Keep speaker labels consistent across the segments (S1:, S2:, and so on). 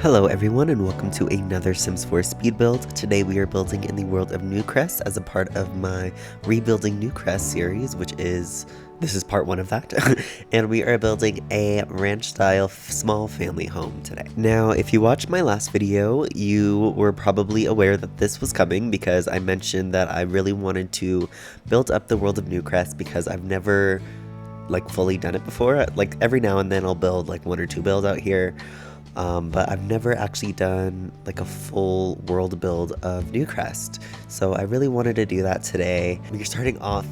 S1: Hello everyone and welcome to another Sims 4 speed build. Today we are building in the world of Newcrest as a part of my Rebuilding Newcrest series, this is part 1 of that. And we are building a ranch style small family home today. Now if you watched my last video, you were probably aware that this was coming because I mentioned that I really wanted to build up the world of Newcrest because I've never fully done it before. Like every now and then I'll build like 1 or 2 builds out here. But I've never actually done like a full world build of Newcrest. So I really wanted to do that today. We're starting off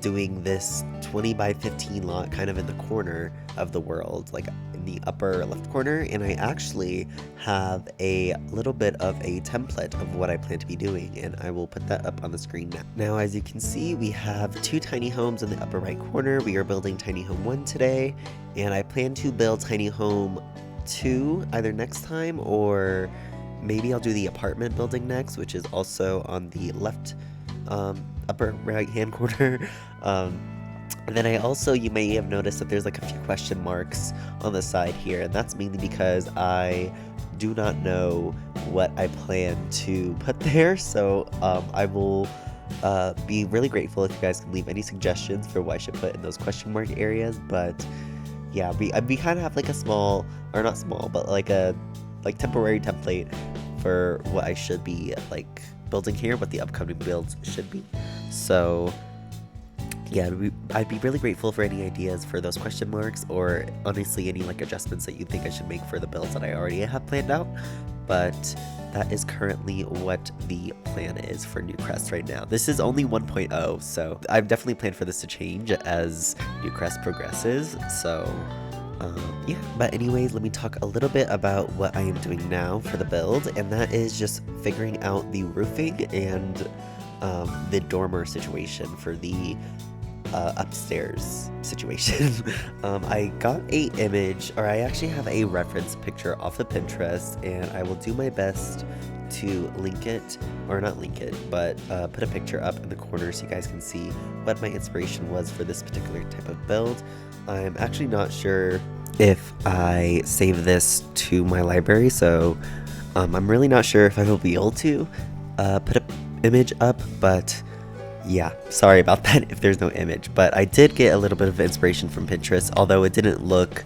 S1: doing this 20 by 15 lot kind of in the corner of the world, like in the upper left corner. And I actually have a little bit of a template of what I plan to be doing, and I will put that up on the screen now. Now, as you can see, we have 2 tiny homes in the upper right corner. We are building tiny home 1 today, and I plan to build tiny home 2 either next time, or maybe I'll do the apartment building next, which is also on the left upper right hand corner. And then you may have noticed that there's like a few question marks on the side here, and that's mainly because I do not know what I plan to put there. So I will be really grateful if you guys can leave any suggestions for what I should put in those question mark areas. But yeah, we kind of have like a small, or not small, but like a temporary template for what I should be like building here, what the upcoming builds should be. So yeah, I'd be really grateful for any ideas for those question marks, or honestly any like adjustments that you think I should make for the builds that I already have planned out. But that is currently what the plan is for Newcrest right now. This is only 1.0, so I've definitely planned for this to change as Newcrest progresses. So yeah, but anyways, let me talk a little bit about what I am doing now for the build, and that is just figuring out the roofing and the dormer situation for the upstairs situation. I got I actually have a reference picture off of Pinterest, and I will do my best to link it, or not link it, but put a picture up in the corner so you guys can see what my inspiration was for this particular type of build. I'm actually not sure if I save this to my library, so I'm really not sure if I will be able to put an image up, but yeah, sorry about that if there's no image. But I did get a little bit of inspiration from Pinterest, although it didn't look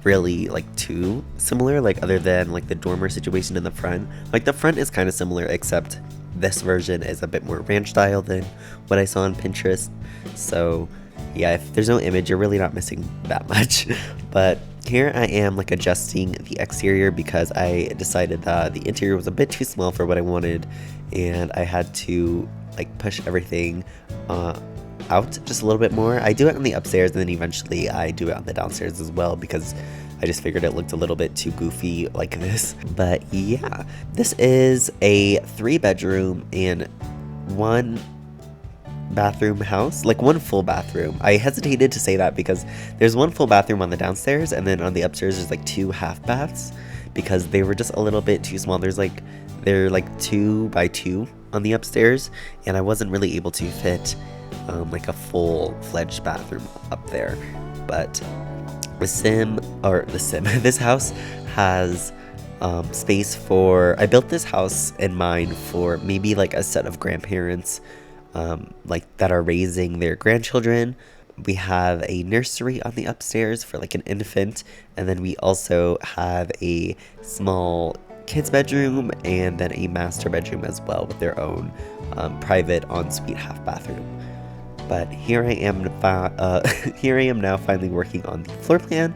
S1: really like too similar, like other than like the dormer situation in the front. Like the front is kind of similar, except this version is a bit more ranch style than what I saw on Pinterest. So yeah, if there's no image, you're really not missing that much. But here I am like adjusting the exterior because I decided that the interior was a bit too small for what I wanted, and I had to like push everything out just a little bit more. I do it on the upstairs, and then eventually I do it on the downstairs as well, because I just figured it looked a little bit too goofy like this. But yeah, this is a 3-bedroom and 1 bathroom house, like 1 full bathroom. I hesitated to say that because there's 1 full bathroom on the downstairs, and then on the upstairs there's like 2 half baths because they were just a little bit too small. They're like 2 by 2 on the upstairs, and I wasn't really able to fit like a full-fledged bathroom up there. But this house has space for, I built this house in mind for maybe like a set of grandparents like that are raising their grandchildren. We have a nursery on the upstairs for like an infant, and then we also have a small kids bedroom and then a master bedroom as well with their own private ensuite half bathroom. But here I am now finally working on the floor plan,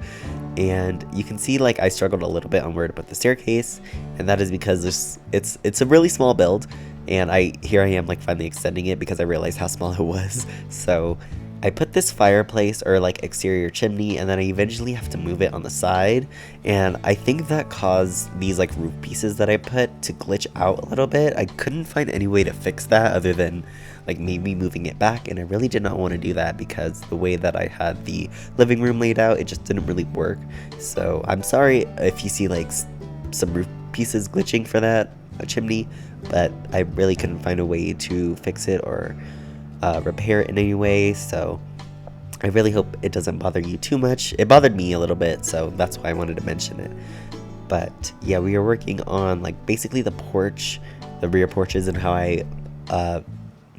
S1: and you can see like I struggled a little bit on where to put the staircase, and that is because it's a really small build, and here I am like finally extending it because I realized how small it was. So I put this fireplace or like exterior chimney, and then I eventually have to move it on the side, and I think that caused these like roof pieces that I put to glitch out a little bit. I couldn't find any way to fix that other than like maybe moving it back, and I really did not want to do that because the way that I had the living room laid out, it just didn't really work. So I'm sorry if you see like some roof pieces glitching for that chimney, but I really couldn't find a way to fix it or repair it in any way. So I really hope it doesn't bother you too much. It bothered me a little bit, so that's why I wanted to mention it. But yeah, we are working on like basically the porch, the rear porches, and how I uh,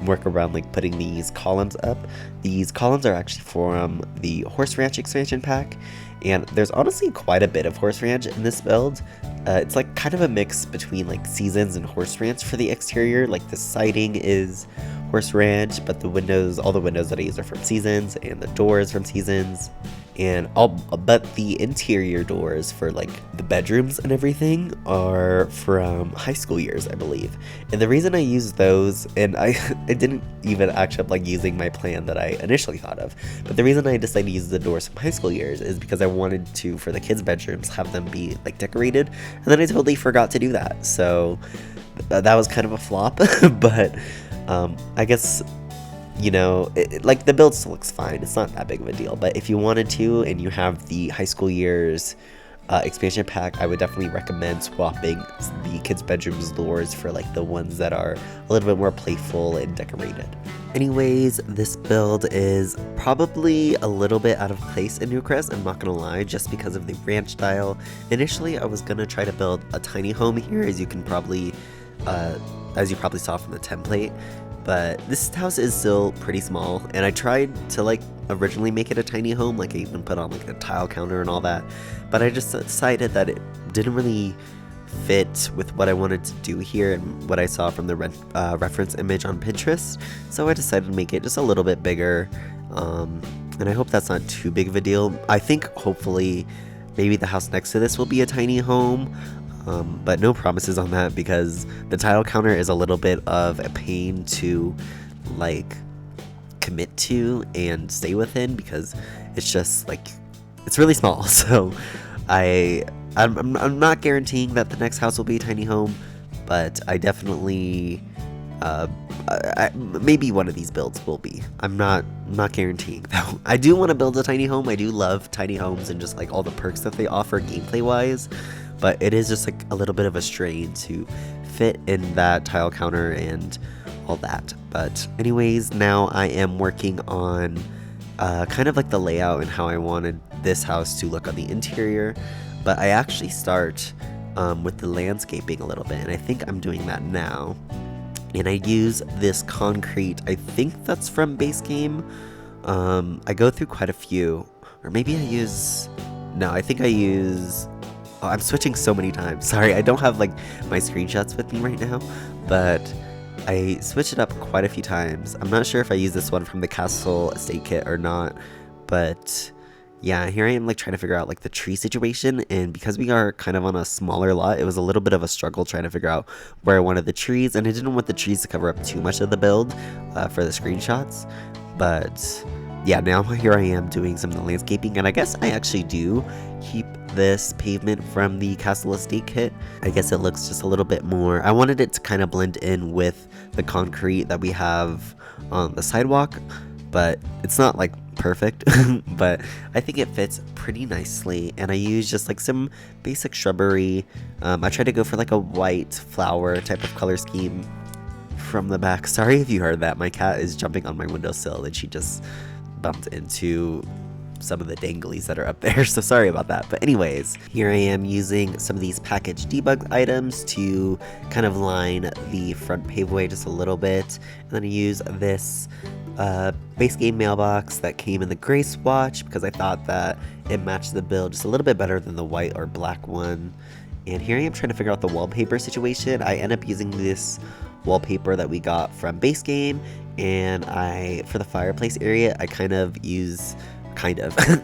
S1: work around like putting these columns up. These columns are actually from the Horse Ranch expansion pack, and there's honestly quite a bit of Horse Ranch in this build. It's like kind of a mix between like Seasons and Horse Ranch for the exterior. Like the siding is Horse Ranch, but the windows, all the windows that I use are from Seasons, and the doors from Seasons. And but the interior doors for like the bedrooms and everything are from High School Years, I believe. And the reason I use those, and I didn't even actually like using my plan that I initially thought of, but the reason I decided to use the doors from High School Years is because I wanted to, for the kids' bedrooms, have them be like decorated, and then I totally forgot to do that. So that was kind of a flop, but I guess, you know, like the build still looks fine. It's not that big of a deal. But if you wanted to and you have the High School Years expansion pack, I would definitely recommend swapping the kids' bedrooms doors for like the ones that are a little bit more playful and decorated. Anyways, this build is probably a little bit out of place in Newcrest, I'm not gonna lie, just because of the ranch style. Initially, I was gonna try to build a tiny home here, as you probably saw from the template. But this house is still pretty small, and I tried to like originally make it a tiny home, like I even put on like a tile counter and all that, but I just decided that it didn't really fit with what I wanted to do here and what I saw from the reference image on Pinterest, so I decided to make it just a little bit bigger, and I hope that's not too big of a deal. I think hopefully maybe the house next to this will be a tiny home, but no promises on that because the tile counter is a little bit of a pain to like commit to and stay within because it's just like it's really small. So I'm not guaranteeing that the next house will be a tiny home, but I definitely maybe one of these builds will be. I'm not guaranteeing though. I do want to build a tiny home. I do love tiny homes and just like all the perks that they offer gameplay wise. But it is just like a little bit of a strain to fit in that tile counter and all that. But anyways, now I am working on kind of like the layout and how I wanted this house to look on the interior. But I actually start with the landscaping a little bit, and I think I'm doing that now. And I use this concrete, I think that's from base game. I go through quite a few, or maybe I use, no, I think I use, oh, I'm switching so many times. Sorry, I don't have like my screenshots with me right now, but I switched it up quite a few times. I'm not sure if I use this one from the Castle Estate Kit or not, but yeah, here I am like trying to figure out like the tree situation, and because we are kind of on a smaller lot, it was a little bit of a struggle trying to figure out where I wanted the trees, and I didn't want the trees to cover up too much of the build for the screenshots. But yeah, now here I am doing some of the landscaping, and I guess I actually do keep this pavement from the Castle Estate Kit. I guess it looks just a little bit more, I wanted it to kind of blend in with the concrete that we have on the sidewalk, but it's not like perfect, but I think it fits pretty nicely. And I use just like some basic shrubbery. I try to go for like a white flower type of color scheme from the back. Sorry if you heard that, my cat is jumping on my windowsill and she just bumped into some of the danglies that are up there, so sorry about that. But anyways, here I am using some of these package debug items to kind of line the front paveway just a little bit, and then I use this base game mailbox that came in the gray swatch because I thought that it matched the build just a little bit better than the white or black one. And here I am trying to figure out the wallpaper situation. I end up using this wallpaper that we got from base game, and for the fireplace area I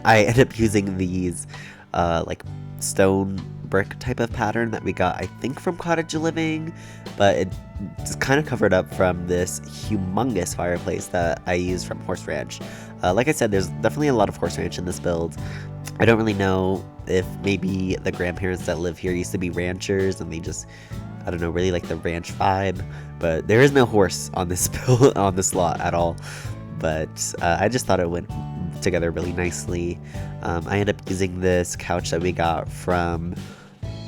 S1: I end up using these like stone brick type of pattern that we got, I think, from Cottage Living, but it just kind of covered up from this humongous fireplace that I use from Horse Ranch. Like I said, there's definitely a lot of Horse Ranch in this build. I don't really know if maybe the grandparents that live here used to be ranchers and they just, I don't know, really like the ranch vibe, but there is no horse on this build, on this lot at all. But I just thought it went together really nicely. I end up using this couch that we got from,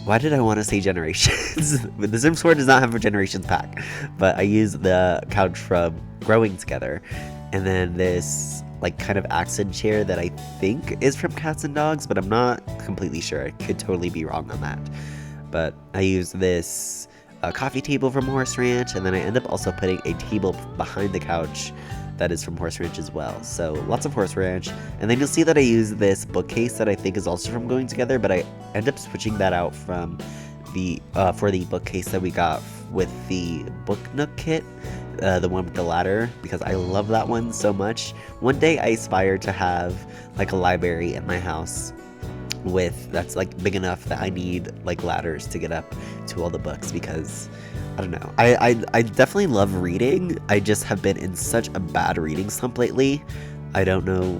S1: why did I want to say Generations? But the Sims 4 does not have a Generations pack, but I used the couch from Growing Together. And then this like kind of accent chair that I think is from Cats and Dogs, but I'm not completely sure. I could totally be wrong on that. But I use this coffee table from Horse Ranch, and then I end up also putting a table behind the couch that is from Horse Ranch as well. So lots of Horse Ranch. And then you'll see that I use this bookcase that I think is also from Going Together, but I end up switching that out from the for the bookcase that we got with the Book Nook kit, the one with the ladder, because I love that one so much. One day I aspire to have like a library in my house that's like big enough that I need like ladders to get up to all the books, because I don't know. I definitely love reading. I just have been in such a bad reading slump lately. I don't know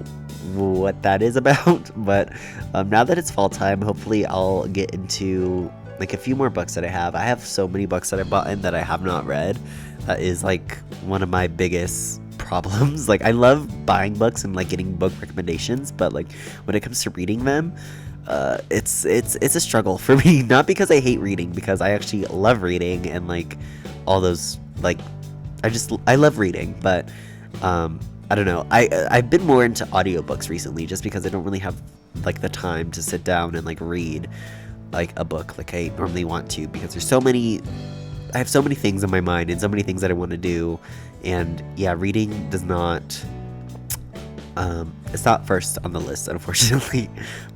S1: what that is about, but now that it's fall time, hopefully I'll get into like a few more books that I have. I have so many books that I bought in that I have not read. That is like one of my biggest problems. Like I love buying books and like getting book recommendations, but like when it comes to reading them, it's a struggle for me. Not because I hate reading, because I actually love reading and like all those like I love reading, but I don't know. I've been more into audiobooks recently just because I don't really have like the time to sit down and like read like a book like I normally want to, because I have so many things in my mind and so many things that I want to do, and yeah, reading does not it's not first on the list, unfortunately.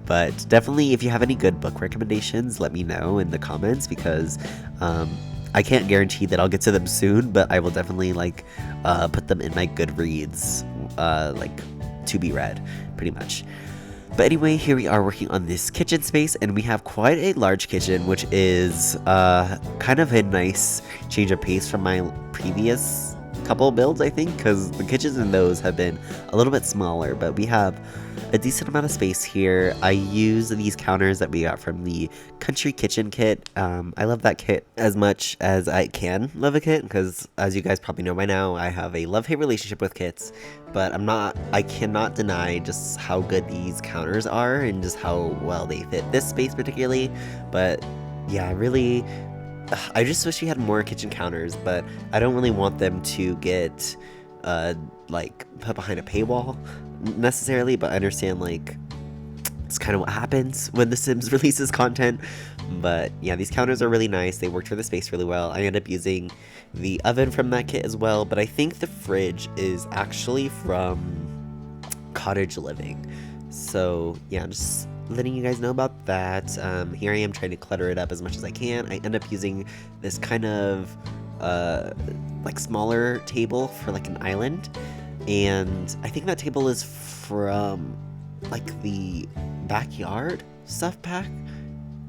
S1: But definitely, if you have any good book recommendations, let me know in the comments, because I can't guarantee that I'll get to them soon, but I will definitely like put them in my Goodreads like to be read, pretty much. But anyway, here we are working on this kitchen space, and we have quite a large kitchen, which is kind of a nice change of pace from my previous couple builds, I think, because the kitchens in those have been a little bit smaller, but we have a decent amount of space here. I use these counters that we got from the Country Kitchen kit. I love that kit as much as I can love a kit, because as you guys probably know by now, I have a love-hate relationship with kits, but I cannot deny just how good these counters are and just how well they fit this space particularly. But yeah, I just wish we had more kitchen counters, but I don't really want them to get like put behind a paywall necessarily, but I understand like it's kind of what happens when The Sims releases content. But yeah, these counters are really nice. They worked for the space really well. I end up using the oven from that kit as well, but I think the fridge is actually from Cottage Living. So yeah, just letting you guys know about that. Here I am trying to clutter it up as much as I can. I end up using this kind of like smaller table for like an island, and I think that table is from like the backyard stuff pack,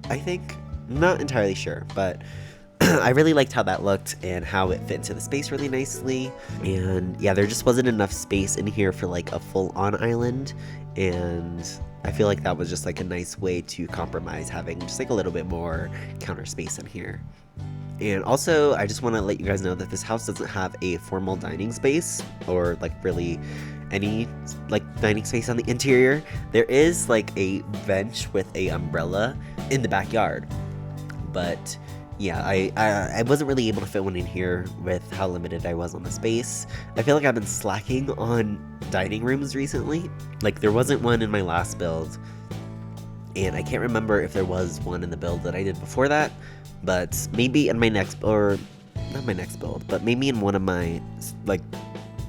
S1: I think. I'm not entirely sure, but I really liked how that looked and how it fit into the space really nicely. And yeah, there just wasn't enough space in here for like a full-on island, and I feel like that was just like a nice way to compromise, having just like a little bit more counter space in here. And also, I just want to let you guys know that this house doesn't have a formal dining space, or like really any like dining space on the interior. There is like a bench with a umbrella in the backyard, but yeah, I wasn't really able to fit one in here with how limited I was on the space. I feel like I've been slacking on dining rooms recently. Like there wasn't one in my last build, and I can't remember if there was one in the build that I did before that, but maybe in my next, or not my next build, but maybe in one of my like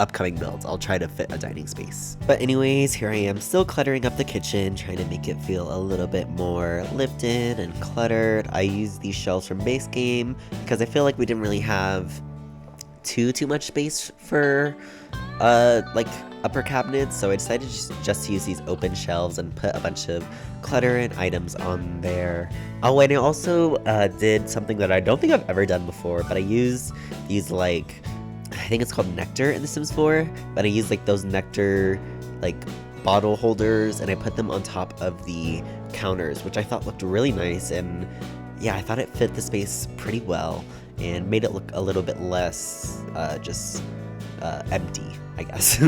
S1: upcoming builds, I'll try to fit a dining space. But anyways, here I am still cluttering up the kitchen, trying to make it feel a little bit more lifted and cluttered. I used these shelves from base game because I feel like we didn't really have too much space for like upper cabinets, so I decided just to use these open shelves and put a bunch of clutter and items on there. Oh, and I also did something that I don't think I've ever done before, but I used these like, I think it's called Nectar in The Sims 4, but I used like those Nectar like bottle holders, and I put them on top of the counters, which I thought looked really nice, and yeah, I thought it fit the space pretty well and made it look a little bit less empty, I guess.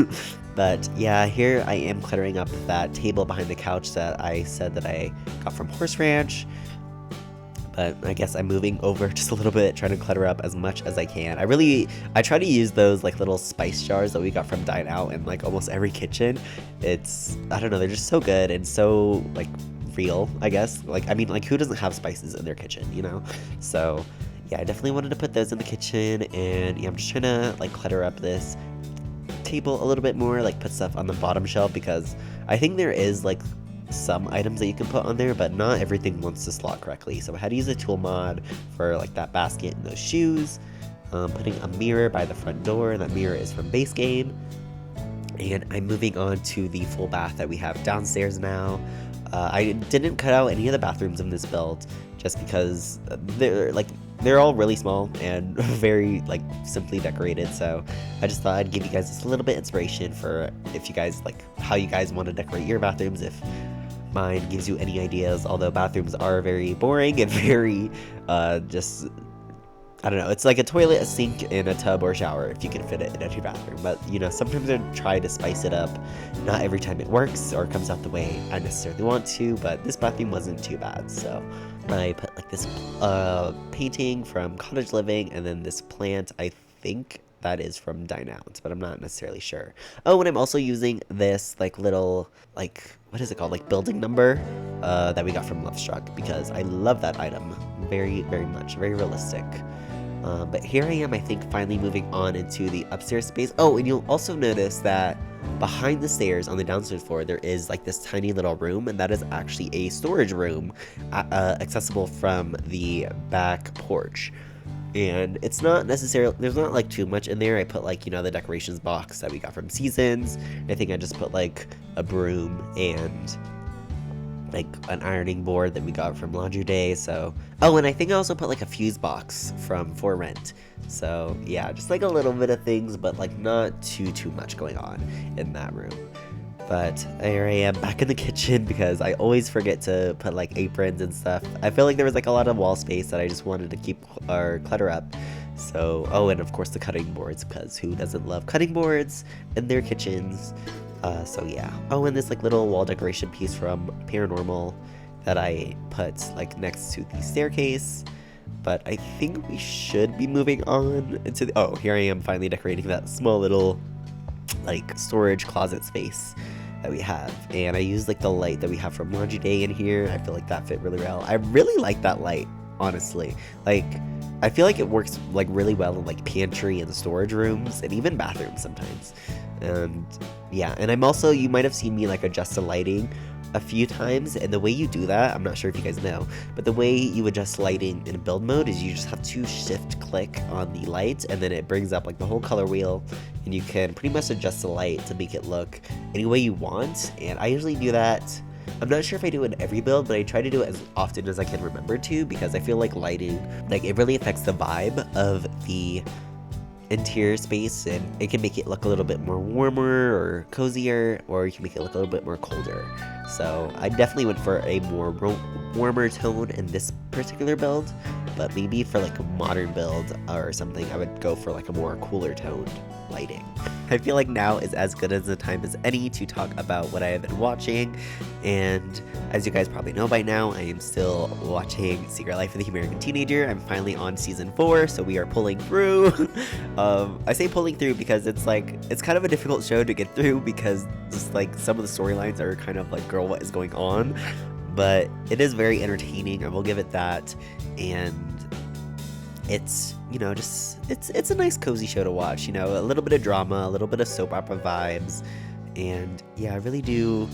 S1: But yeah, here I am cluttering up that table behind the couch that I said that I got from Horse Ranch. but I guess I'm moving over just a little bit, trying to clutter up as much as I can. I try to use those like little spice jars that we got from Dine Out in like almost every kitchen. I don't know, they're just so good and so like real, I guess. Like, I mean, like, who doesn't have spices in their kitchen, you know? So yeah, I definitely wanted to put those in the kitchen, and yeah, I'm just trying to like clutter up this table a little bit more, like put stuff on the bottom shelf, because I think there is like some items that you can put on there, but not everything wants to slot correctly. So I had to use a tool mod for like that basket and those shoes. Putting a mirror by the front door, and that mirror is from base game. And I'm moving on to the full bath that we have downstairs now. I didn't cut out any of the bathrooms in this build just because they're all really small and very like simply decorated. So I just thought I'd give you guys just a little bit inspiration for if you guys like how you guys want to decorate your bathrooms, if mine gives you any ideas. Although bathrooms are very boring and very just, I don't know, it's like a toilet, a sink, and a tub or shower if you can fit it in any bathroom. But, you know, sometimes I try to spice it up. Not every time it works or comes out the way I necessarily want to, but this bathroom wasn't too bad. So I put like this painting from Cottage Living, and then this plant, I think that is from Dine Out, but I'm not necessarily sure. Oh, and I'm also using this like little, like, what is it called? Like building number that we got from Lovestruck, because I love that item very, very much. Very realistic. But here I am, I think, finally moving on into the upstairs space. Oh, and you'll also notice that behind the stairs on the downstairs floor, there is like this tiny little room, and that is actually a storage room accessible from the back porch. And it's not necessarily, there's not like too much in there. I put like, you know, the decorations box that we got from Seasons. I think I just put like a broom and like an ironing board that we got from Laundry Day. So, oh, and I think I also put like a fuse box from For Rent. So yeah, just like a little bit of things, but like not too much going on in that room. But here I am back in the kitchen because I always forget to put like aprons and stuff. I feel like there was like a lot of wall space that I just wanted to keep or clutter up. So, oh, and of course the cutting boards, because who doesn't love cutting boards in their kitchens? So yeah. Oh, and this like little wall decoration piece from Paranormal that I put like next to the staircase. But I think we should be moving on into the, oh, here I am finally decorating that small little like storage closet space that we have. And I used like the light that we have from Laundry Day in here. I feel like that fit really well. I really like that light, honestly. Like, I feel like it works like really well in like pantry and storage rooms and even bathrooms sometimes. And yeah, and I'm also, you might have seen me like adjust the lighting a few times, and the way you do that, I'm not sure if you guys know, but the way you adjust lighting in build mode is you just have to shift click on the light, and then it brings up like the whole color wheel, and you can pretty much adjust the light to make it look any way you want. And I usually do that. I'm not sure if I do it in every build, but I try to do it as often as I can remember to, because I feel like lighting, like it really affects the vibe of the interior space, and it can make it look a little bit more warmer or cozier, or you can make it look a little bit more colder. So I definitely went for a more warmer tone in this particular build, but maybe for like a modern build or something, I would go for like a more cooler toned lighting. I feel like now is as good as a time as any to talk about what I have been watching, and as you guys probably know by now, I am still watching Secret Life of the American Teenager. I'm finally on season 4, so we are pulling through. I say pulling through because it's like, it's kind of a difficult show to get through, because just like some of the storylines are kind of like, girl, what is going on? But it is very entertaining, I will give it that. And it's, you know, just, it's a nice cozy show to watch, you know, a little bit of drama, a little bit of soap opera vibes. And yeah, I really do,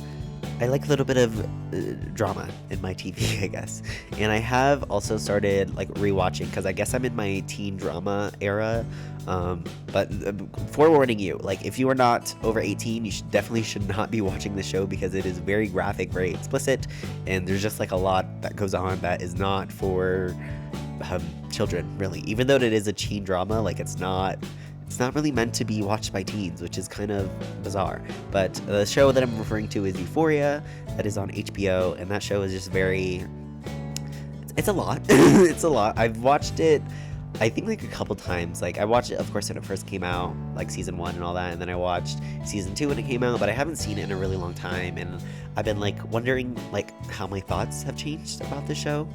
S1: I like a little bit of drama in my TV, I guess. And I have also started like rewatching, because I guess I'm in my teen drama era. But forewarning you, like if you are not over 18, you definitely should not be watching the show, because it is very graphic, very explicit, and there's just like a lot that goes on that is not for children, really. Even though it is a teen drama, like it's not really meant to be watched by teens, which is kind of bizarre. But the show that I'm referring to is Euphoria, that is on HBO, and that show is just very, it's a lot. It's a lot. I've watched it, I think, like a couple times. Like I watched it, of course, when it first came out, like season 1 and all that, and then I watched season 2 when it came out, but I haven't seen it in a really long time, and I've been like wondering like how my thoughts have changed about the show.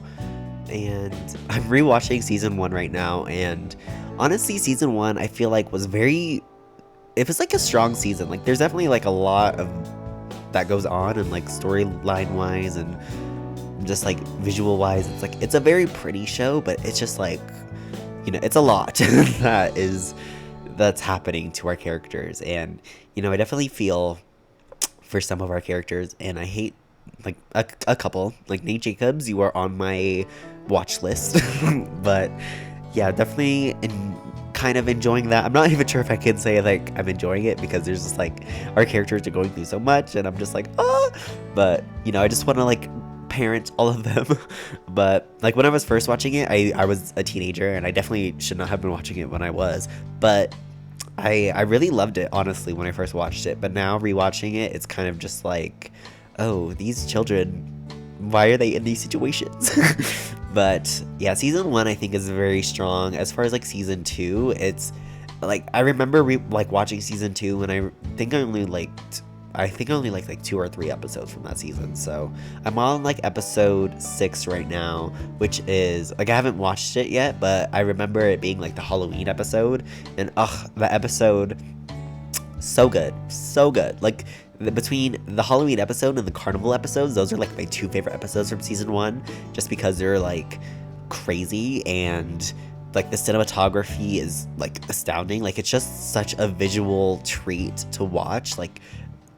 S1: and I'm rewatching season 1 right now, and honestly season 1 I feel like was very, it was like a strong season. Like there's definitely like a lot of that goes on, and like storyline wise and just like visual wise, it's like it's a very pretty show, but it's just like, you know, it's a lot that's happening to our characters. And you know, I definitely feel for some of our characters, and I hate like a couple, like Nate Jacobs, you are on my watch list. But yeah, definitely kind of enjoying that. I'm not even sure if I can say like I'm enjoying it, because there's just like our characters are going through so much, and I'm just like, ah. But you know, I just want to like parent all of them. But like when I was first watching it, I was a teenager, and I definitely should not have been watching it when I was. But I really loved it, honestly, when I first watched it. But now rewatching it, it's kind of just like, oh, these children, why are they in these situations? But yeah, season 1 I think is very strong. As far as like season 2, it's like I remember like watching season 2, and I think I only liked like 2 or 3 episodes from that season. So I'm on like episode 6 right now, which is like I haven't watched it yet, but I remember it being like the Halloween episode, and the episode, so good, so good. Like between the Halloween episode and the carnival episodes, those are like my 2 favorite episodes from season 1, just because they're like crazy, and like the cinematography is like astounding. Like it's just such a visual treat to watch. Like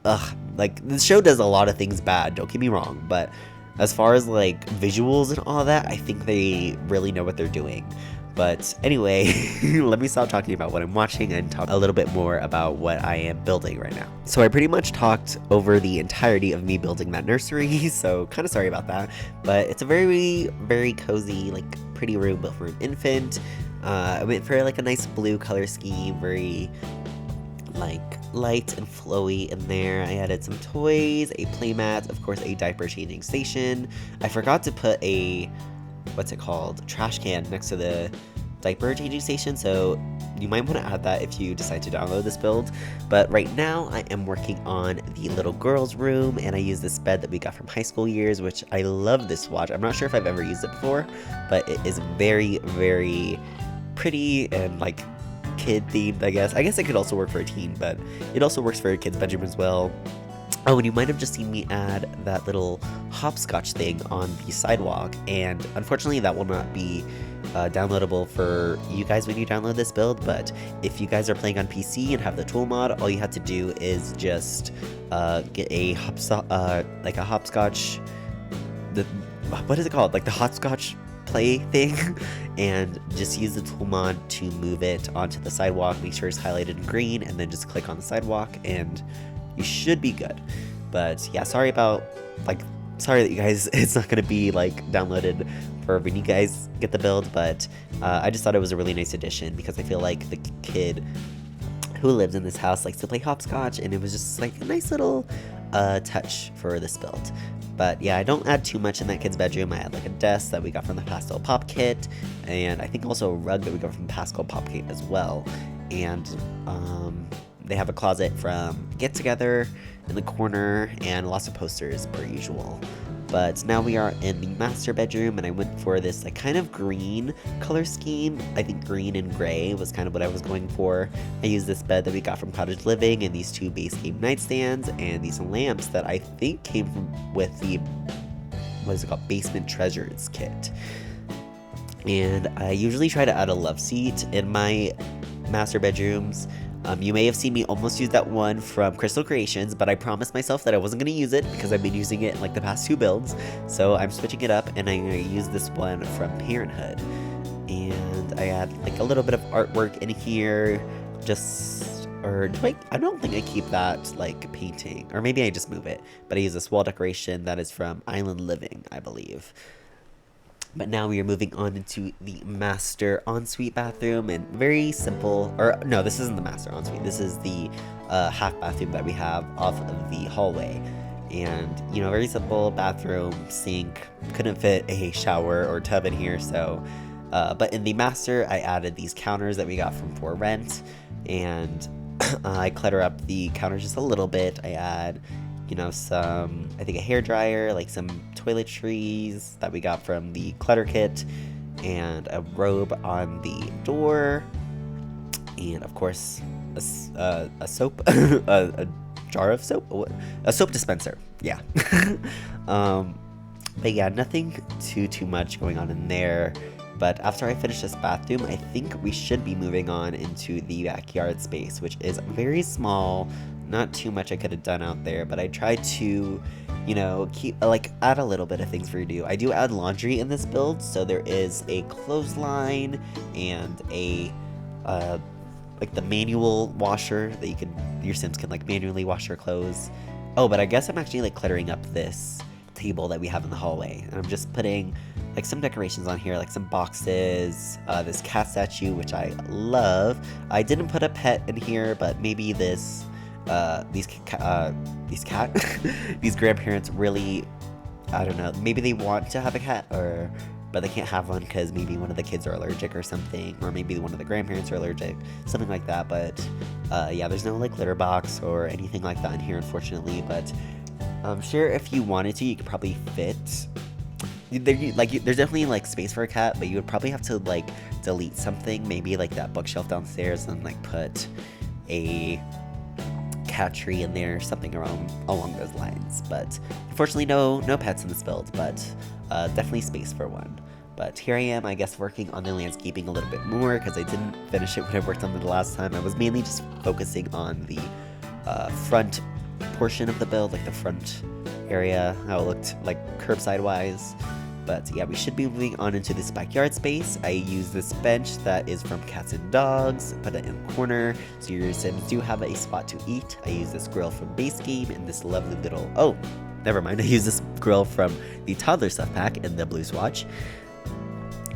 S1: the show does a lot of things bad, don't get me wrong, but as far as like visuals and all that, I think they really know what they're doing. But anyway, let me stop talking about what I'm watching and talk a little bit more about what I am building right now. So I pretty much talked over the entirety of me building that nursery, so kind of sorry about that. But it's a very, very cozy, like pretty room built for an infant. I went for like a nice blue color scheme, very like light and flowy in there. I added some toys, a playmat, of course a diaper changing station. I forgot to put a, what's it called, trash can next to the diaper changing station, so you might want to add that if you decide to download this build. But right now I am working on the little girl's room, and I use this bed that we got from high school years, which I love this swatch. I'm not sure if I've ever used it before, but it is very, very pretty and like kid themed, I guess. I guess it could also work for a teen, but it also works for a kid's bedroom as well. Oh, and you might have just seen me add that little hopscotch thing on the sidewalk, and unfortunately that will not be downloadable for you guys when you download this build. But if you guys are playing on PC and have the tool mod, all you have to do is just get a hopscotch, what is it called? Like the hopscotch play thing, and just use the tool mod to move it onto the sidewalk. Make sure it's highlighted in green, and then just click on the sidewalk, and you should be good. But yeah, sorry that you guys, it's not gonna be like downloaded for when you guys get the build, but I just thought it was a really nice addition, because I feel like the kid who lives in this house likes to play hopscotch, and it was just like a nice little touch for this build. But yeah, I don't add too much in that kid's bedroom. I add like a desk that we got from the Pastel Pop Kit, and I think also a rug that we got from the Pastel Pop Kit as well. And they have a closet from Get Together in the corner, and lots of posters per usual. But now we are in the master bedroom, and I went for this like kind of green color scheme. I think green and gray was kind of what I was going for. I used this bed that we got from Cottage Living, and these 2 base game nightstands, and these lamps that I think came from with the, what is it called, Basement Treasures kit. And I usually try to add a love seat in my master bedrooms. You may have seen me almost use that one from Crystal Creations, but I promised myself that I wasn't going to use it because I've been using it in like the past 2 builds. So I'm switching it up, and I'm going to use this one from Parenthood. And I add like a little bit of artwork in here, I don't think I keep that like painting, or maybe I just move it, but I use this wall decoration that is from Island Living, I believe. But now we are moving on into the master ensuite bathroom, and very simple, or no, this isn't the master ensuite. This is the half bathroom that we have off of the hallway. And, you know, very simple bathroom, sink, couldn't fit a shower or tub in here, so, but in the master, I added these counters that we got from For Rent, and I clutter up the counters just a little bit. I add you know, some, I think a hair dryer, like some toiletries that we got from the clutter kit, and a robe on the door, and of course a soap, a jar of soap, a soap dispenser. Yeah. But yeah, nothing too much going on in there. But after I finish this bathroom, I think we should be moving on into the backyard space, which is very small. Not too much I could have done out there, but I tried to, you know, add a little bit of things for you to do. I do add laundry in this build, so there is a clothesline and a like the manual washer that your Sims can like manually wash their clothes. Oh, but I guess I'm actually like cluttering up this table that we have in the hallway, and I'm just putting like some decorations on here, like some boxes, this cat statue, which I love. I didn't put a pet in here, but maybe these these grandparents really, I don't know, maybe they want to have a cat, but they can't have one because maybe one of the kids are allergic or something, or maybe one of the grandparents are allergic, something like that. But yeah, there's no like litter box or anything like that in here, unfortunately. But I'm sure if you wanted to, you could probably fit. There's definitely like space for a cat, but you would probably have to like delete something, maybe like that bookshelf downstairs, and like put a cat tree in there, something along those lines. But unfortunately, no pets in this build, but definitely space for one. But here I am, I guess, working on the landscaping a little bit more because I didn't finish it when I worked on it the last time. I was mainly just focusing on the front portion of the build, like the front area, how it looked like curbside wise. But yeah, we should be moving on into this backyard space. I use this bench that is from Cats and Dogs, put it in the corner so your Sims do have a spot to eat. I use this grill from Base Game and this lovely little, oh, never mind, I use this grill from the Toddler Stuff Pack in the Blue Swatch.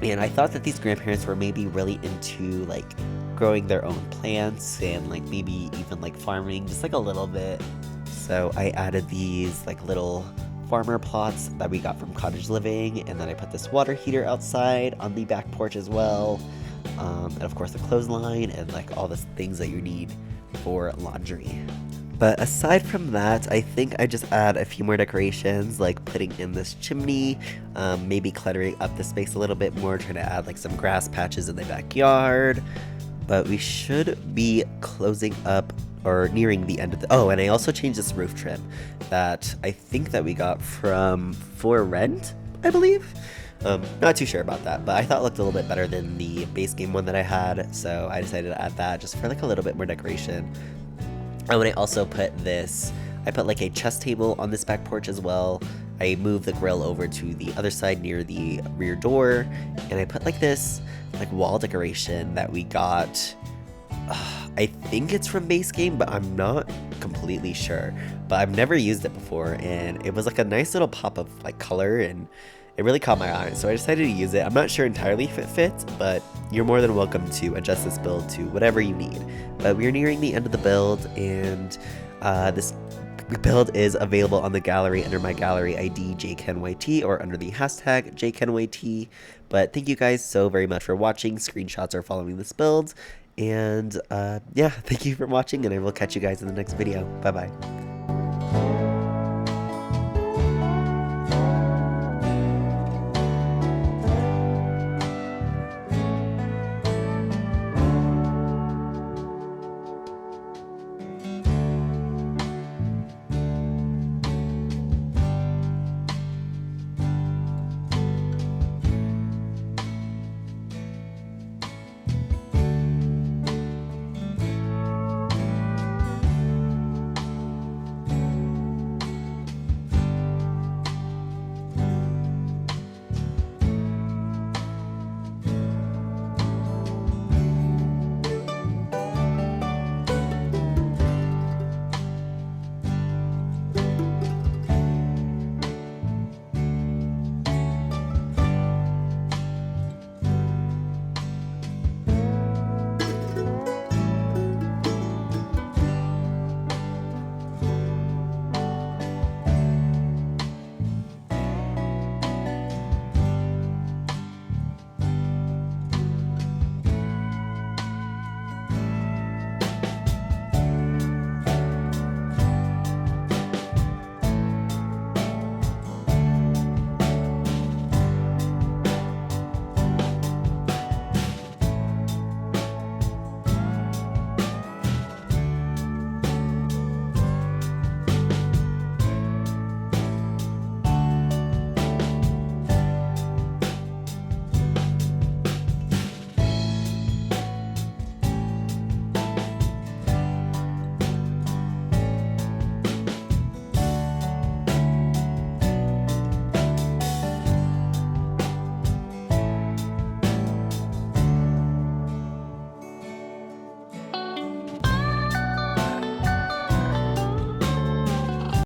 S1: And I thought that these grandparents were maybe really into like growing their own plants and like maybe even like farming just like a little bit. So I added these like little farmer plots that we got from Cottage Living, and then I put this water heater outside on the back porch as well, and of course the clothesline and like all the things that you need for laundry. But aside from that, I think I just add a few more decorations, like putting in this chimney, maybe cluttering up the space a little bit more, trying to add like some grass patches in the backyard. But we should be closing up or nearing the end of the, oh, and I also changed this roof trim that I think that we got from For Rent, I believe. Not too sure about that, but I thought it looked a little bit better than the base game one that I had, so I decided to add that just for like a little bit more decoration. Oh, and I also put this, I put like a chess table on this back porch as well. I moved the grill over to the other side near the rear door, and I put like this like wall decoration that we got. I think it's from base game, but I'm not completely sure. But I've never used it before, and it was like a nice little pop of like color, and it really caught my eye, so I decided to use it. I'm not sure entirely if it fits, but you're more than welcome to adjust this build to whatever you need. But we're nearing the end of the build, and this build is available on the gallery under my gallery ID JKenYT or under the hashtag JKenYT. But thank you guys so very much for watching. Screenshots are following this build. And yeah, thank you for watching, and I will catch you guys in the next video. Bye bye.